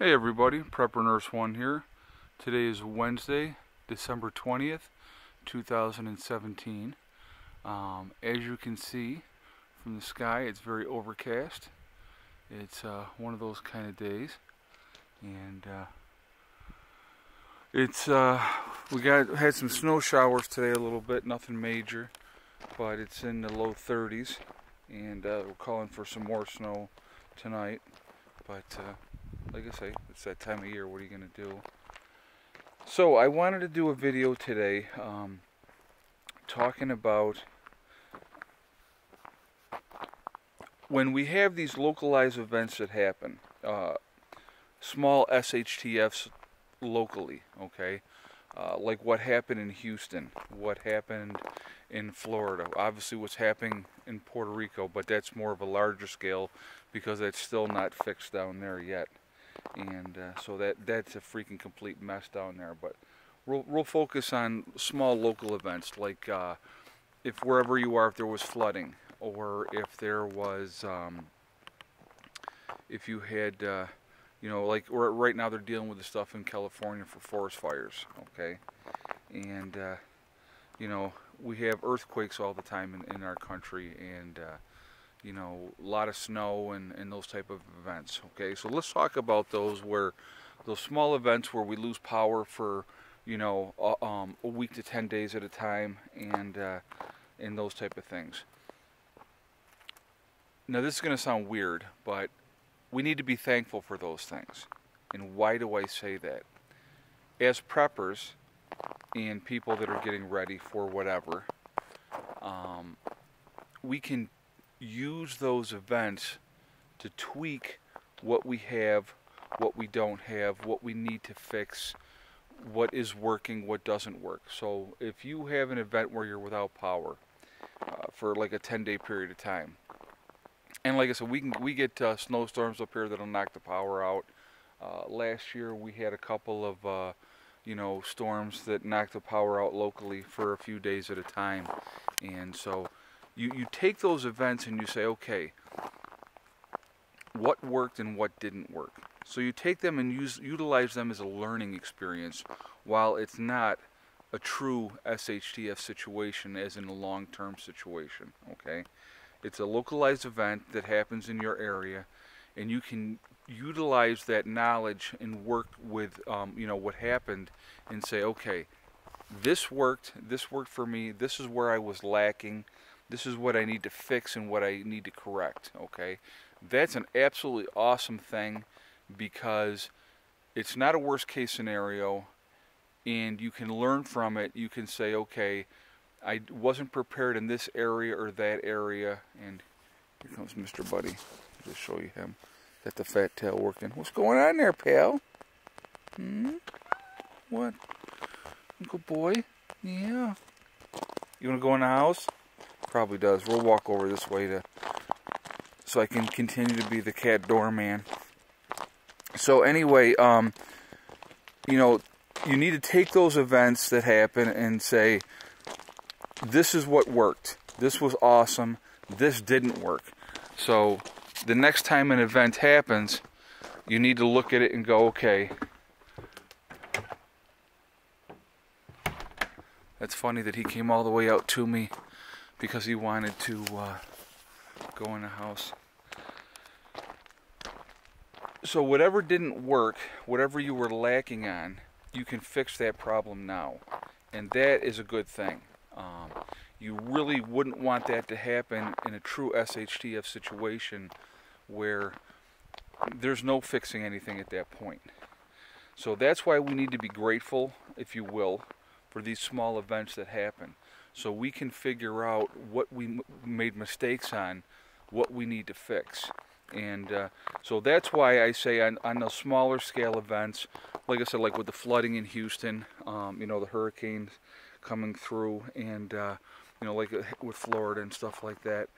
Hey everybody, Prepper Nurse 1 here. Today is Wednesday, December 20th, 2017. As you can see from the sky, it's very overcast. It's one of those kind of days, and we had some snow showers today a little bit, nothing major, but it's in the low 30s, and we're calling for some more snow tonight. But like I say, it's that time of year. What are you going to do? So I wanted to do a video today talking about when we have these localized events that happen, small S.H.T.Fs locally, okay? Like what happened in Houston, what happened in Florida, obviously what's happening in Puerto Rico, but that's more of a larger scale because that's still not fixed down there yet. And so that's a freaking complete mess down there. But we'll focus on small local events, like if wherever you are, if there was flooding, or if there was, if you had, you know, like right now they're dealing with the stuff in California for forest fires, okay? And you know, we have earthquakes all the time in our country, and you know, a lot of snow and those type of events, okay? So let's talk about those small events where we lose power for, you know, a week to 10 days at a time, and those type of things. Now this is going to sound weird, but we need to be thankful for those things. And why do I say that? As preppers and people that are getting ready for whatever, we can use those events to tweak what we have, what we don't have, what we need to fix, what is working, what doesn't work. So if you have an event where you're without power for like a 10-day period of time, and like I said, we get snowstorms up here that'll knock the power out. Last year we had a couple of you know, storms that knocked the power out locally for a few days at a time. And so you take those events and you say, okay, what worked and what didn't work? So you take them and utilize them as a learning experience, while it's not a true S.H.T.F situation as in a long-term situation, okay? It's a localized event that happens in your area, and you can utilize that knowledge and work with you know, what happened, and say, okay, this worked for me, this is where I was lacking, this is what I need to fix and what I need to correct, okay? That's an absolutely awesome thing, because it's not a worst case scenario, and you can learn from it. You can say, okay, I wasn't prepared in this area or that area, and here comes Mr. Buddy. I'll just show you him. Got the fat tail working. What's going on there, pal? What? Good boy? Yeah. You want to go in the house? Probably does. We'll walk over this way so I can continue to be the cat doorman. So anyway, you know, you need to take those events that happen and say, this is what worked. This was awesome. This didn't work. So the next time an event happens, you need to look at it and go, okay. That's funny that he came all the way out to me because he wanted to go in the house. So whatever didn't work, whatever you were lacking on, you can fix that problem now. And that is a good thing. You really wouldn't want that to happen in a true S.H.T.F situation where there's no fixing anything at that point. So that's why we need to be grateful, if you will, for these small events that happen. So we can figure out what we made mistakes on, what we need to fix. And so that's why I say on the smaller scale events, like I said, like with the flooding in Houston, you know, the hurricanes coming through, and you know, like with Florida and stuff like that,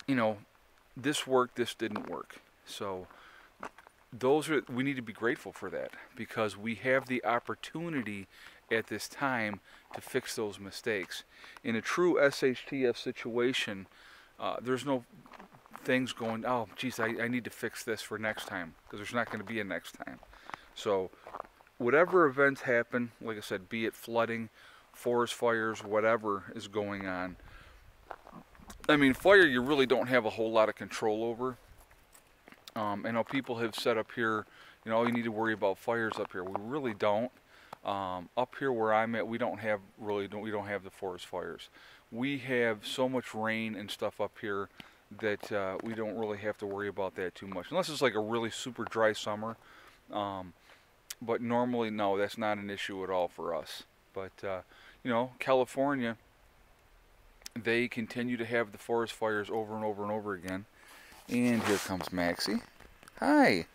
you know, this worked, this didn't work. So we need to be grateful for that, because we have the opportunity at this time to fix those mistakes. In a true S.H.T.F situation, there's no things going, oh, geez, I need to fix this for next time, because there's not going to be a next time. So whatever events happen, like I said, be it flooding, forest fires, whatever is going on. I mean, fire you really don't have a whole lot of control over. I know people have said up here, you know, all you need to worry about fires up here. We really don't. Up here where I'm at, we don't have the forest fires. We have so much rain and stuff up here that we don't really have to worry about that too much, unless it's like a really super dry summer. But normally, no, that's not an issue at all for us. But you know, California, they continue to have the forest fires over and over and over again. And here comes Maxie. Hi.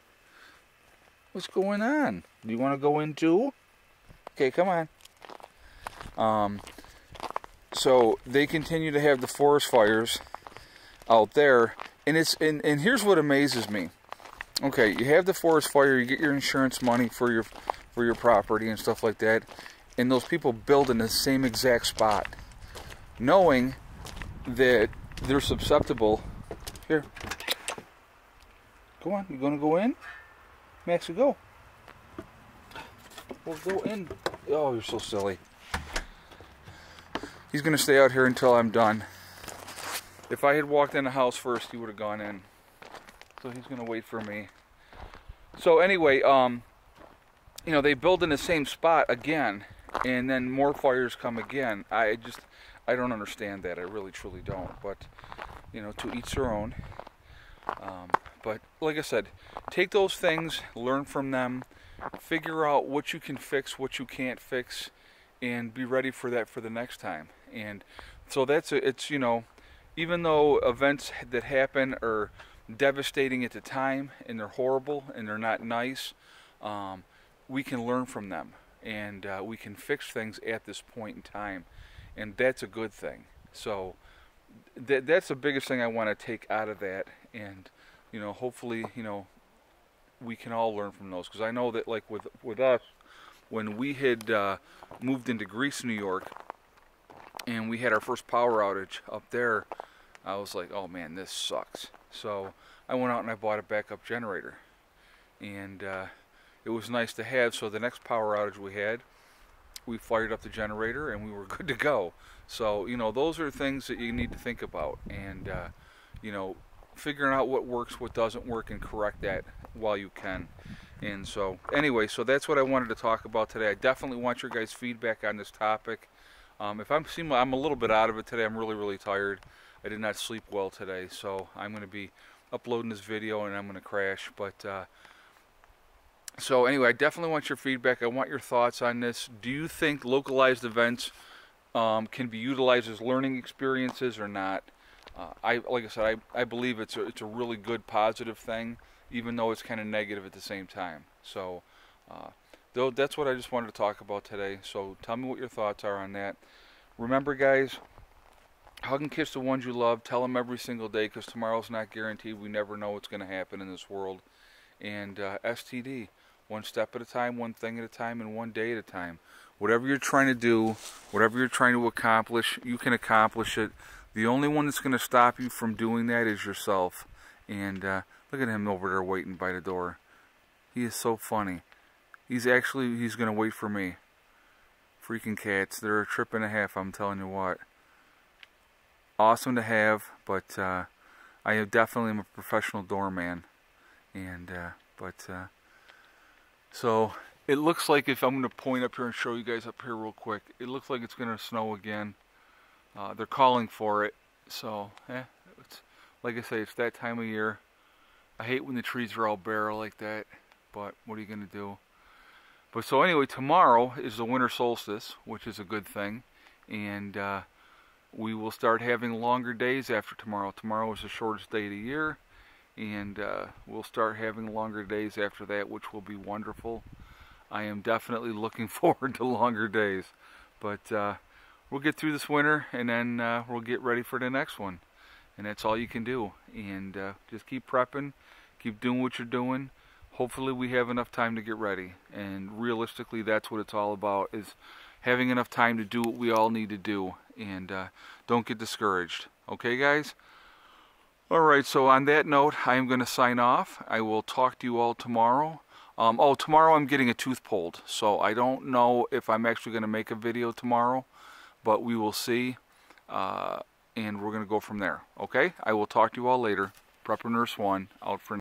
What's going on? Do you want to go in too? Okay, come on. So they continue to have the forest fires out there, and and here's what amazes me. Okay, you have the forest fire, you get your insurance money for your property and stuff like that, and those people build in the same exact spot, knowing that they're susceptible. Here, go on. You gonna go in, Maxie? Go. We'll go in. Oh, you're so silly. He's gonna stay out here until I'm done. If I had walked in the house first, he would have gone in. So he's gonna wait for me. So anyway, you know, they build in the same spot again, and then more fires come again. I don't understand that. I really truly don't. But you know, to each their own. But like I said, take those things, learn from them, figure out what you can fix, what you can't fix, and be ready for that for the next time. And so it's, you know, even though events that happen are devastating at the time and they're horrible and they're not nice, we can learn from them, and we can fix things at this point in time, and that's a good thing. So that's the biggest thing I want to take out of that. And you know, hopefully, you know, we can all learn from those, because I know that, like with us, when we had moved into Greece, New York, and we had our first power outage up there, I was like, oh man, this sucks. So I went out and I bought a backup generator, and it was nice to have. So the next power outage we had, we fired up the generator and we were good to go. So you know, those are things that you need to think about, and you know, figuring out what works, what doesn't work, and correct that while you can. And so anyway, so that's what I wanted to talk about today. I definitely want your guys' feedback on this topic. If I'm a little bit out of it today, I'm really tired. I did not sleep well today, so I'm going to be uploading this video and I'm going to crash. But so anyway, I definitely want your feedback. I want your thoughts on this. Do you think localized events can be utilized as learning experiences or not? Like I said, I believe it's a really good positive thing, even though it's kind of negative at the same time. So though that's what I just wanted to talk about today. So tell me what your thoughts are on that. Remember, guys, hug and kiss the ones you love. Tell them every single day, because tomorrow's not guaranteed. We never know what's going to happen in this world. And STD, one step at a time, one thing at a time, and one day at a time. Whatever you're trying to do, whatever you're trying to accomplish, you can accomplish it. The only one that's going to stop you from doing that is yourself. And look at him over there waiting by the door. He is so funny. He's going to wait for me. Freaking cats. They're a trip and a half, I'm telling you what. Awesome to have, but I definitely am a professional doorman. And, so it looks like, if I'm going to point up here and show you guys up here real quick, it looks like it's going to snow again. They're calling for it. So, it's, like I say, it's that time of year. I hate when the trees are all bare like that, but what are you going to do? But so anyway, tomorrow is the winter solstice, which is a good thing. And we will start having longer days after tomorrow. Tomorrow is the shortest day of the year. And we'll start having longer days after that, which will be wonderful. I am definitely looking forward to longer days. But we'll get through this winter, and then we'll get ready for the next one. And that's all you can do. And just keep prepping, keep doing what you're doing. Hopefully we have enough time to get ready. And realistically, that's what it's all about, is having enough time to do what we all need to do. And don't get discouraged. Okay, guys? Alright, so on that note, I am going to sign off. I will talk to you all tomorrow. Oh, tomorrow I'm getting a tooth pulled, so I don't know if I'm actually going to make a video tomorrow, but we will see, and we're going to go from there. Okay? I will talk to you all later. Prepper Nurse 1, out for now.